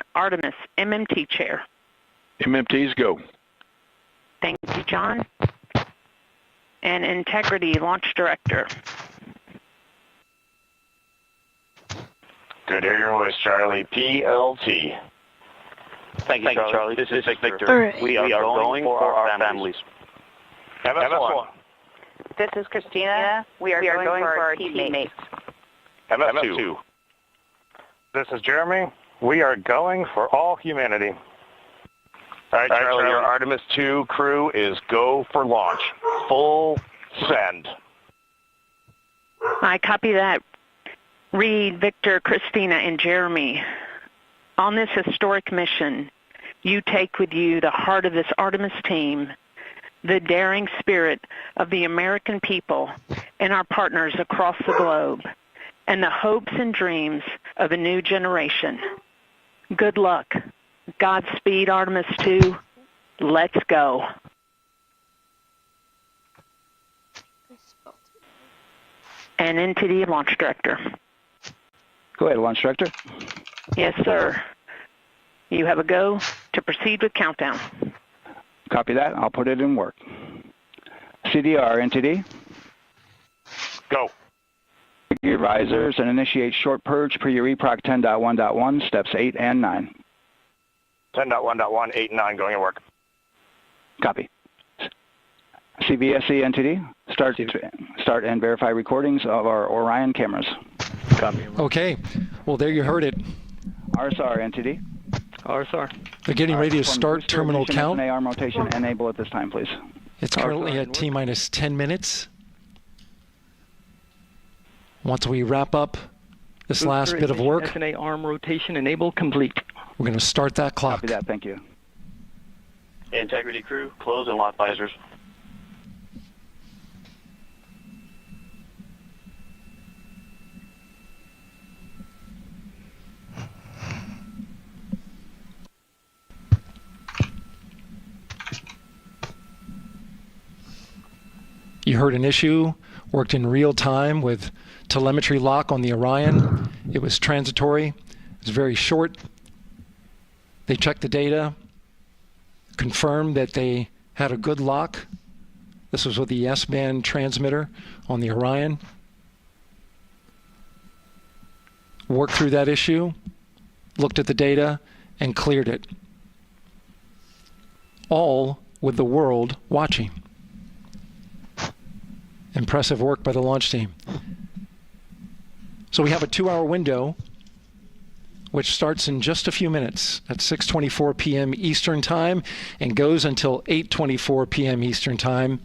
and Artemis MMT Chair. MMTs go. Thank you, John. And Integrity Launch Director. Good to hear your voice, Charlie. PLT. Thank you, Charlie. This is Victor. Right. We are going for our families. MS1. This is Christina. We are going for our teammates. MS2. This is Jeremy. We are going for all humanity. All right, Charlie, your Artemis 2 crew is go for launch. Full send. I copy that. Reed, Victor, Christina, and Jeremy. On this historic mission, you take with you the heart of this Artemis team, the daring spirit of the American people and our partners across the globe, and the hopes and dreams of a new generation. Good luck. Godspeed, Artemis 2. Let's go. And NTD Launch Director. Go ahead, Launch Director. Yes, sir. You have a go to proceed with countdown. Copy that. I'll put it in work. CDR, NTD. Go. Your risers and initiate short purge per your EPROC 10.1.1, steps 8 and 9. 10.1.1, 8 and 9 going to work. Copy. CVSE NTD, start and verify recordings of our Orion cameras. Copy. Okay. Well, there you heard it. RSR NTD. RSR. They're getting ready to start terminal count. arm rotation enable at this time, please. It's currently at T-minus 10 minutes. Once we wrap up this last bit of work, SNA arm rotation enable complete. We're going to start that clock. Copy that. Thank you. Integrity crew, close and lock visors. You heard an issue, worked in real time with telemetry lock on the Orion. It was transitory. It was very short. They checked the data, confirmed that they had a good lock. This was with the S-band transmitter on the Orion. Worked through that issue, looked at the data, and cleared it. All with the world watching. Impressive work by the launch team. So we have a 2-hour window, which starts in just a few minutes at 6:24 p.m. Eastern Time and goes until 8:24 p.m. Eastern Time.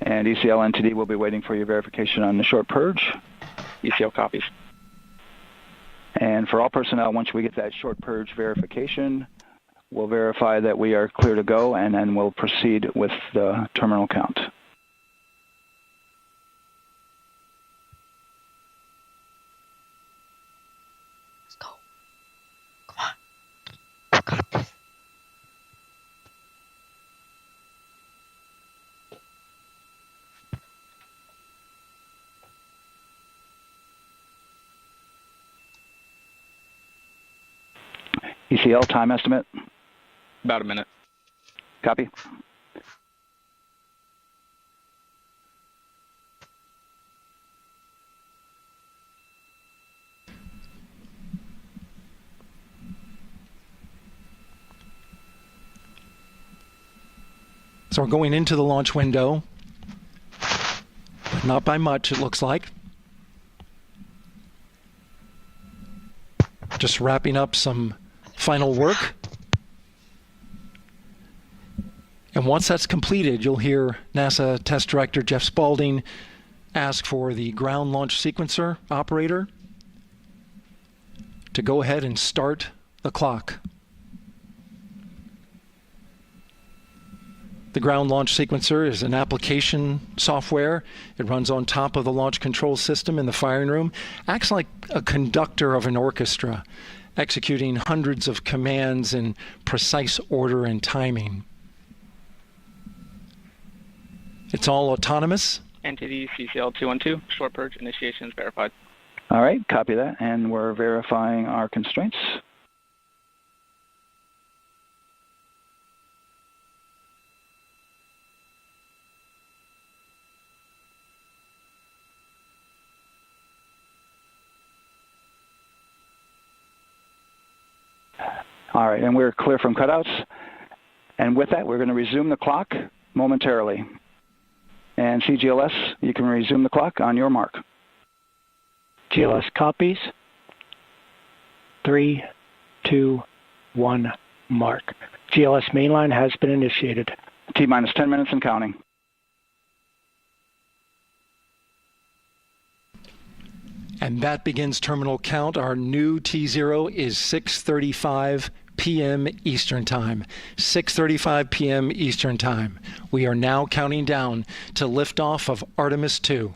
And ECL NTD will be waiting for your verification on the short purge. ECL copies. And for all personnel, once we get that short purge verification, we'll verify that we are clear to go, and then we'll proceed with the terminal count. ECL time estimate? About a minute. Copy. So we're going into the launch window, but not by much, it looks like. Just wrapping up some final work. And once that's completed, you'll hear NASA Test Director Jeff Spaulding ask for the ground launch sequencer operator to go ahead and start the clock. The ground launch sequencer is an application software. It runs on top of the launch control system in the firing room, acts like a conductor of an orchestra, executing hundreds of commands in precise order and timing. It's all autonomous. NTD CCL 212, short purge initiations verified. All right, copy that, and we're verifying our constraints. All right, and we're clear from cutouts. And with that, we're going to resume the clock momentarily. And CGLS, you can resume the clock on your mark. GLS copies. 3, 2, 1, mark. GLS mainline has been initiated. T-minus 10 minutes and counting. And that begins terminal count. Our new T0 is 6:35 p.m. Eastern Time. 6:35 p.m. Eastern Time. We are now counting down to liftoff of Artemis 2.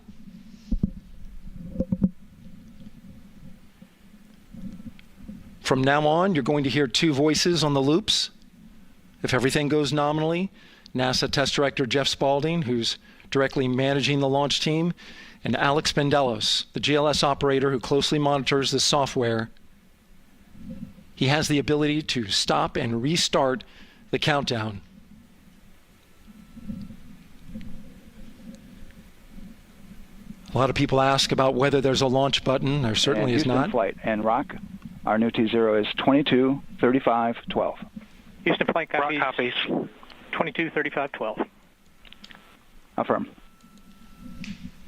From now on, you're going to hear two voices on the loops. If everything goes nominally, NASA Test Director Jeff Spaulding, who's directly managing the launch team, and Alex Bendelos, the GLS operator who closely monitors the software. He has the ability to stop and restart the countdown. A lot of people ask about whether there's a launch button. There certainly is not. Flight and Rock, our new T0 is 22:35:12. Houston flight copies. 22:35:12. Affirm.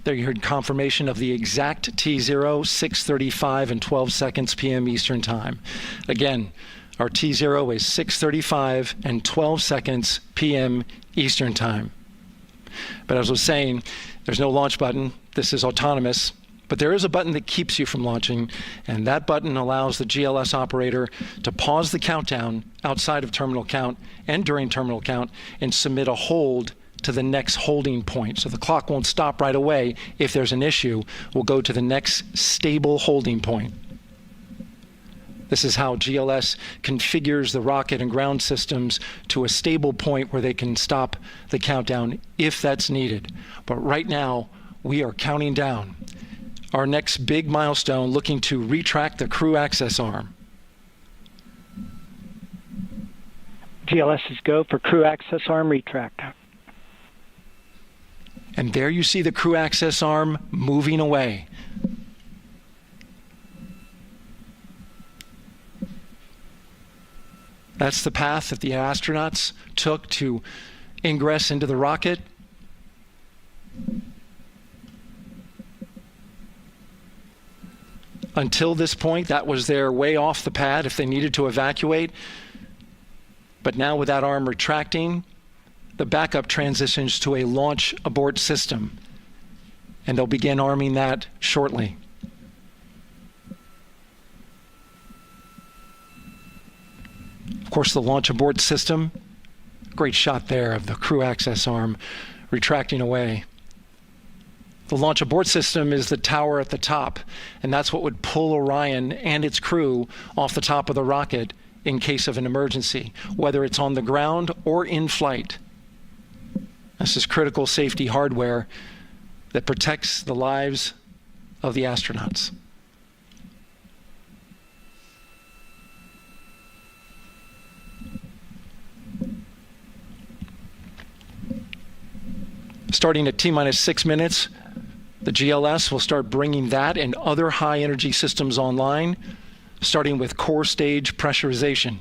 There you heard confirmation of the exact T0, 6:35 and 12 seconds p.m. Eastern Time. Again, our T0 is 6:35 and 12 seconds p.m. Eastern Time. But as I was saying, there's no launch button. This is autonomous. But there is a button that keeps you from launching, and that button allows the GLS operator to pause the countdown outside of terminal count and during terminal count and submit a hold to the next holding point. So the clock won't stop right away. If there's an issue, we'll go to the next stable holding point. This is how GLS configures the rocket and ground systems to a stable point where they can stop the countdown if that's needed. But right now, we are counting down. Our next big milestone, looking to retract the crew access arm. GLS is go for crew access arm retract. And there you see the crew access arm moving away. That's the path that the astronauts took to ingress into the rocket. Until this point, that was their way off the pad if they needed to evacuate. But now with that arm retracting, the backup transitions to a launch abort system, and they'll begin arming that shortly. Of course, the launch abort system, great shot there of the crew access arm retracting away. The launch abort system is the tower at the top, and that's what would pull Orion and its crew off the top of the rocket in case of an emergency, whether it's on the ground or in flight. This is critical safety hardware that protects the lives of the astronauts. Starting at T-minus 6 minutes, the GLS will start bringing that and other high-energy systems online, starting with core stage pressurization.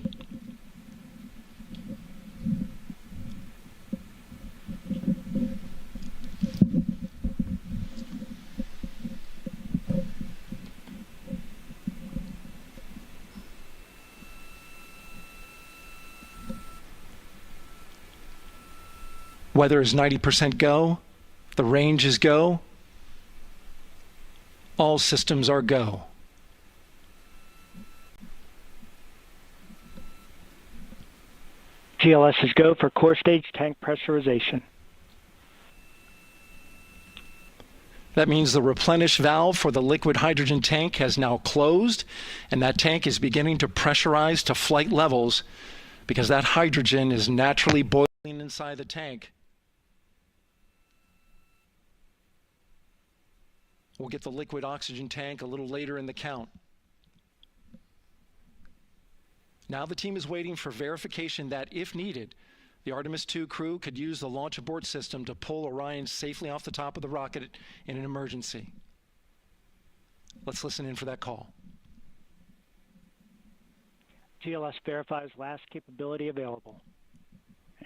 Weather is 90% go. The range is go. All systems are go. GLS is go for core stage tank pressurization. That means the replenish valve for the liquid hydrogen tank has now closed, and that tank is beginning to pressurize to flight levels because that hydrogen is naturally boiling inside the tank. We'll get the liquid oxygen tank a little later in the count. Now the team is waiting for verification that, if needed, the Artemis 2 crew could use the launch abort system to pull Orion safely off the top of the rocket in an emergency. Let's listen in for that call. GLS verifies last capability available.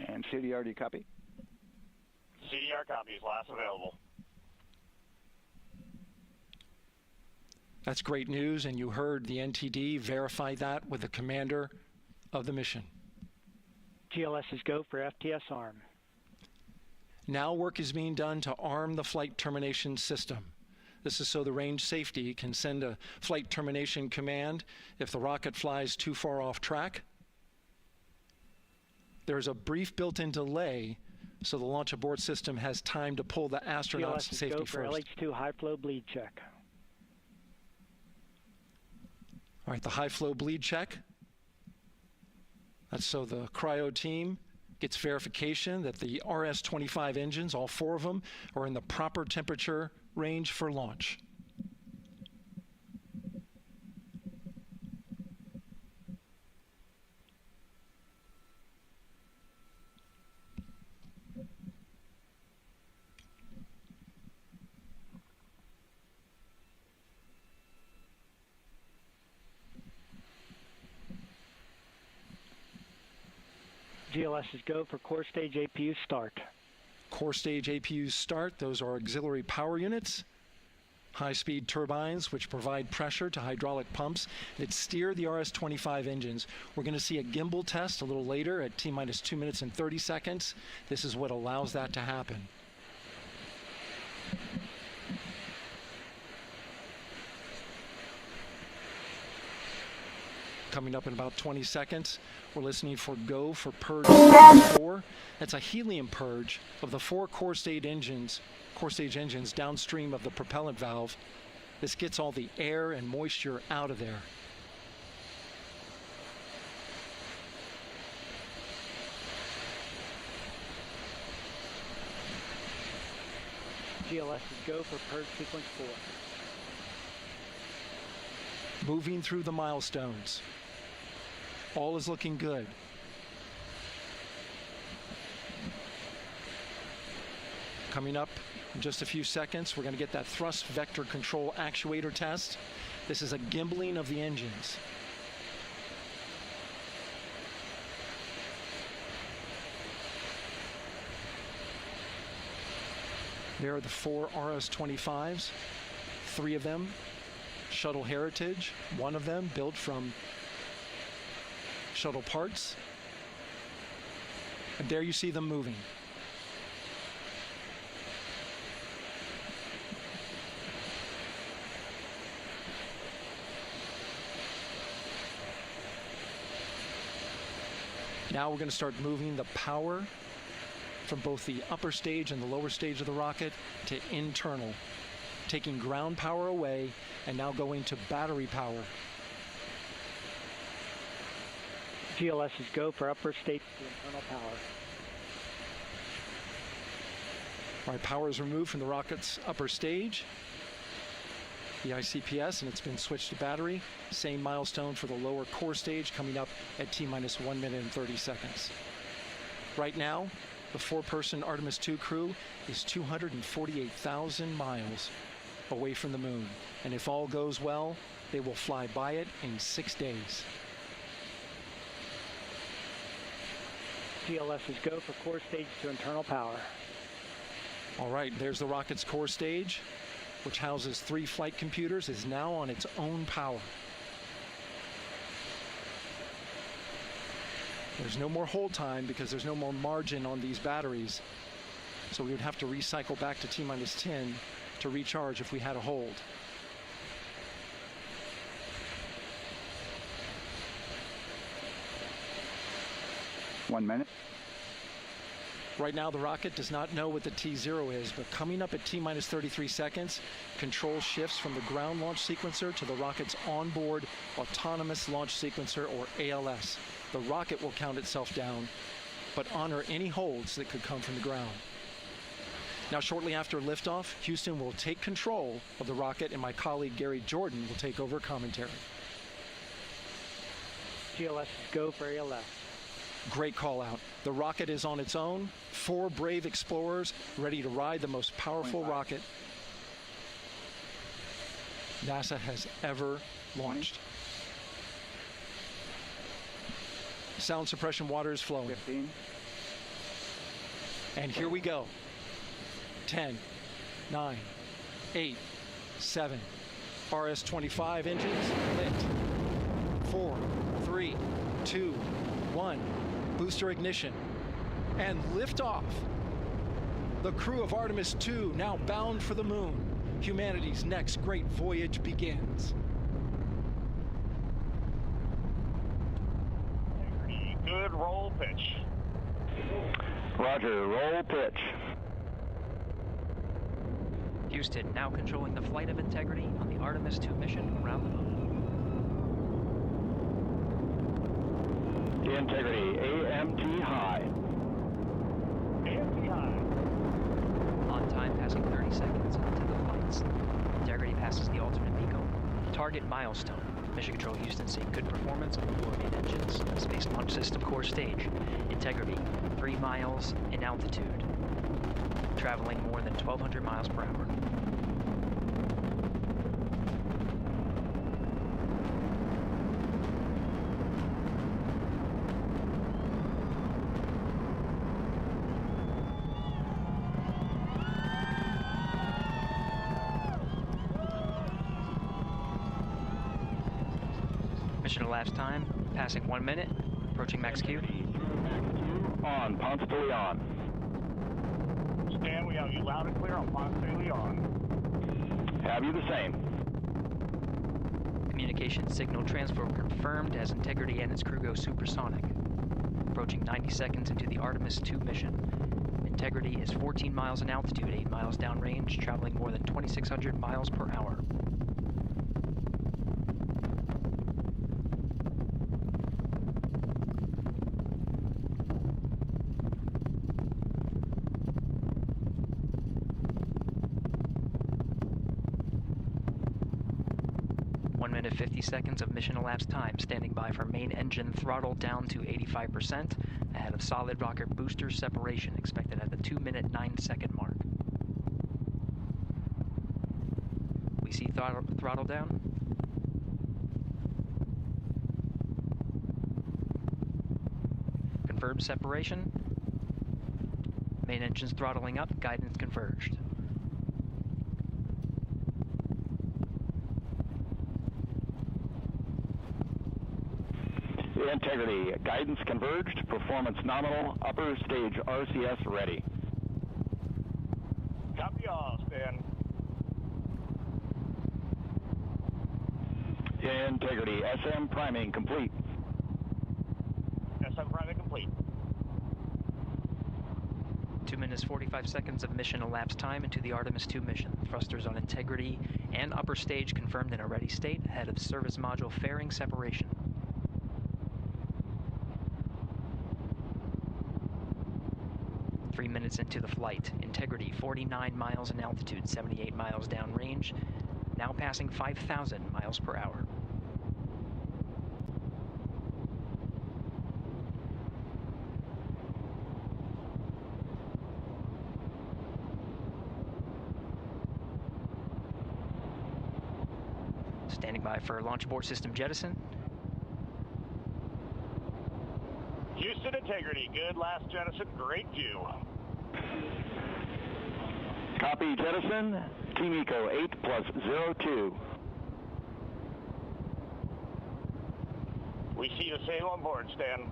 And CDR, do you copy? CDR copies, last available. That's great news, and you heard the NTD verify that with the commander of the mission. GLS is go for FTS arm. Now work is being done to arm the flight termination system. This is so the range safety can send a flight termination command if the rocket flies too far off track. There's a brief built-in delay so the launch abort system has time to pull the astronauts to safety go for first. LH2 high flow bleed check. All right, the high flow bleed check. That's so the cryo team gets verification that the RS-25 engines, all 4 of them, are in the proper temperature range for launch. GLS is go for core stage APU start. Core stage APUs start. Those are auxiliary power units, high-speed turbines which provide pressure to hydraulic pumps that steer the RS-25 engines. We're going to see a gimbal test a little later at T-minus 2 minutes and 30 seconds. This is what allows that to happen. Coming up in about 20 seconds, we're listening for go for purge 4. That's a helium purge of the 4 core stage engines downstream of the propellant valve. This gets all the air and moisture out of there. GLS is go for purge sequence 4. Moving through the milestones. All is looking good. Coming up in just a few seconds, we're going to get that thrust vector control actuator test. This is a gimbaling of the engines. There are the 4 RS-25s, 3 of them shuttle heritage, 1 of them built from shuttle parts. And there you see them moving. Now we're going to start moving the power from both the upper stage and the lower stage of the rocket to internal, taking ground power away and now going to battery power. GLS is go for upper stage to internal power. All right, power is removed from the rocket's upper stage, the ICPS, and it's been switched to battery. Same milestone for the lower core stage coming up at T-minus 1 minute and 30 seconds. Right now, the 4-person Artemis 2 crew is 248,000 miles away from the moon. And if all goes well, they will fly by it in 6 days. GLS is go for core stage to internal power. All right, there's the rocket's core stage, which houses 3 flight computers, is now on its own power. There's no more hold time because there's no more margin on these batteries. So we would have to recycle back to T-minus 10 to recharge if we had a hold. One minute. Right now, the rocket does not know what the T0 is, but coming up at T-minus 33 seconds, control shifts from the ground launch sequencer to the rocket's onboard autonomous launch sequencer, or ALS. The rocket will count itself down, but honor any holds that could come from the ground. Now, shortly after liftoff, Houston will take control of the rocket, and my colleague Gary Jordan will take over commentary. GLS is go for ALS. Great call out. The rocket is on its own. 4 brave explorers ready to ride the most powerful rocket NASA has ever launched. Sound suppression water is flowing. 15. And here we go. 10, 9, 8, 7. RS-25 engines lit. 4, 3, 2, 1. Booster ignition. And liftoff. The crew of Artemis II now bound for the moon. Humanity's next great voyage begins. Good roll pitch. Roger, roll pitch. Houston now controlling the flight of Integrity on the Artemis II mission around the moon. Integrity, AMT high. AMT high. On time passing 30 seconds into the flights. Integrity passes the alternate MECO. Target milestone. Mission Control Houston seeing good performance on the four main engines. Space Launch System core stage. Integrity, 3 miles in altitude. Traveling more than 1,200 miles per hour. Mission elapsed time, passing 1 minute, approaching max Q. On, Ponce de Leon. Stan, we have you loud and clear on Ponce de Leon. Have you the same? Communication signal transfer confirmed as Integrity and its crew go supersonic. Approaching 90 seconds into the Artemis II mission. Integrity is 14 miles in altitude, 8 miles downrange, traveling more than 2,600 miles per hour. Minute 50 seconds of mission elapsed time, standing by for main engine throttle down to 85%, ahead of solid rocket booster separation, expected at the 2-minute 9-second mark. We see throttle down. Confirmed separation. Main engines throttling up, guidance converged. Integrity, guidance converged, performance nominal, upper stage RCS ready. Copy all, Stan. Integrity, SM priming complete. SM priming complete. 2 minutes 45 seconds of mission elapsed time into the Artemis II mission. Thrusters on Integrity and upper stage confirmed in a ready state, ahead of service module fairing separation. 3 minutes into the flight. Integrity, 49 miles in altitude, 78 miles downrange, now passing 5,000 miles per hour. Standing by for launch abort system jettison. Houston Integrity, good last jettison, great view. Copy jettison, Team Eco 8+02. We see the same on board, Stan.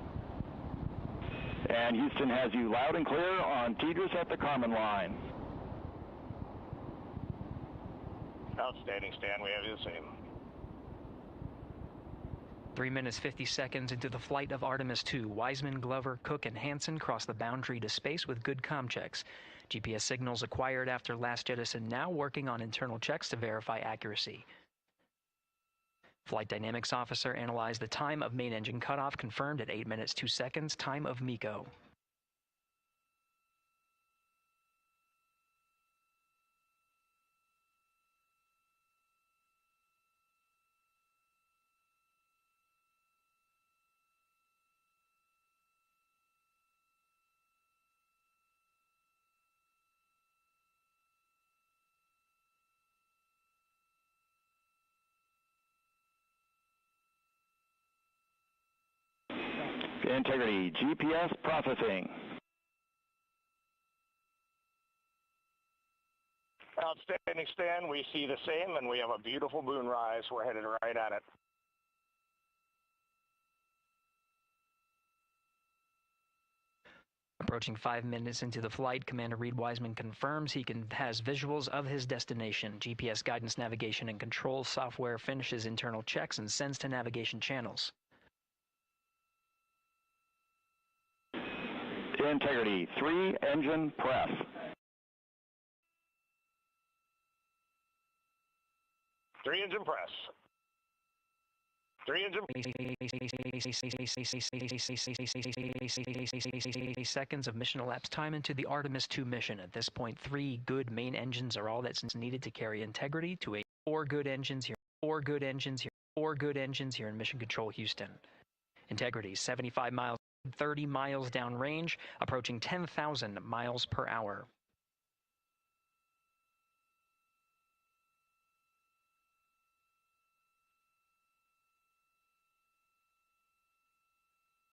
And Houston has you loud and clear on TDRS at the Kármán line. Outstanding, Stan, we have you the same. 3 minutes 50 seconds into the flight of Artemis II, Wiseman, Glover, Cook, and Hansen cross the boundary to space with good comm checks. GPS signals acquired after last jettison now working on internal checks to verify accuracy. Flight Dynamics Officer analyzed the time of main engine cutoff, confirmed at 8 minutes 2 seconds, time of MECO. Integrity, GPS processing. Outstanding, Stan. We see the same, and we have a beautiful moonrise. We're headed right at it. Approaching 5 minutes into the flight, Commander Reed Wiseman confirms he has visuals of his destination. GPS guidance, navigation, and control software finishes internal checks and sends to navigation channels. Integrity, 3 engine press. Three engine press. 3 engine. Seconds of mission elapsed time into the Artemis 2 mission. At this point, 3 good main engines are all that's needed to carry Integrity to a 4 good engines here. 4 good engines here. 4 good engines here in Mission Control, Houston. Integrity, 75 miles, 30 miles downrange, approaching 10,000 miles per hour.